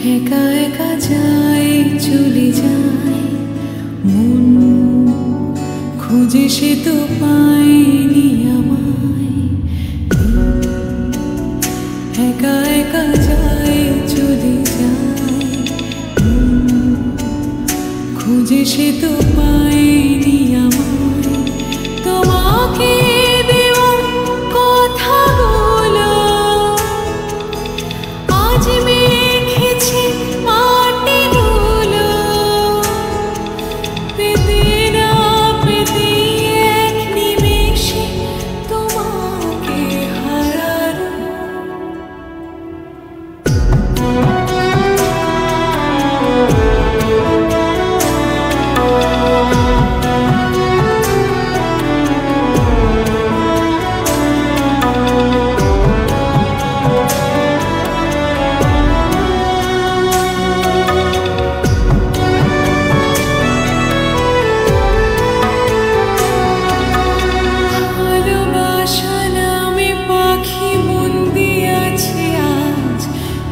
একা একা যাই চলে যাই মন খুঁজে সে তো পায়নি আমায়। একা একা যাই চলে যাই মন খুঁজে সে তো পায়নি আমায়। তোমাকে দেওয়া কথাগুলো আজ মেখেছে মাটিগুলো, পেতে না পেতে এক নিমেষে তোমাকে হারানো।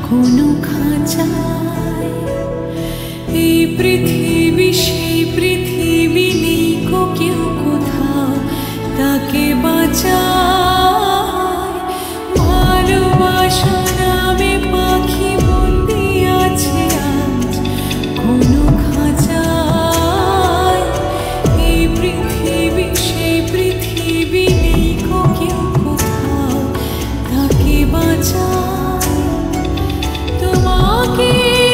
কোনো খাঁচায় এই পৃথিবী সেই পৃথিবী নেই কো কেউ কোথাও তাকে বাঁচায়। ভালোবাসা নামে পাখি বন্দি আছে আজ কোনো খাঁচায়। এই পৃথিবী সেই পৃথিবী নেই কো কেউ কোথাও তাকে বাঁচায়। তোমাকে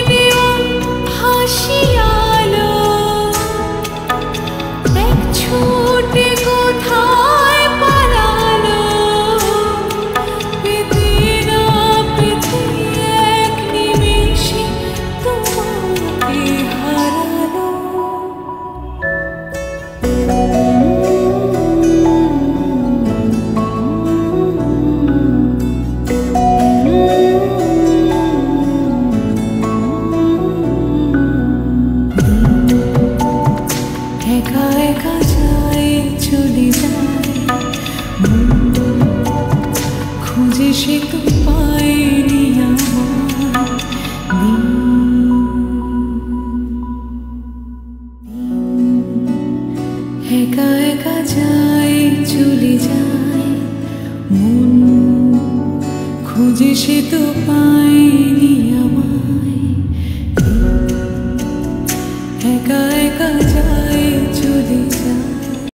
দেওয়া হাসি আলো এক ছুটে কোথায় পালালো, পেতে না পেতে এক নিমেষে তোমাকে হারালো। একা একা যাই চলে যাই মন খুঁজে সে তো পায়নি আমায়। একা একা যাই চলে যাই মন খুঁজে সে তো পায়নি।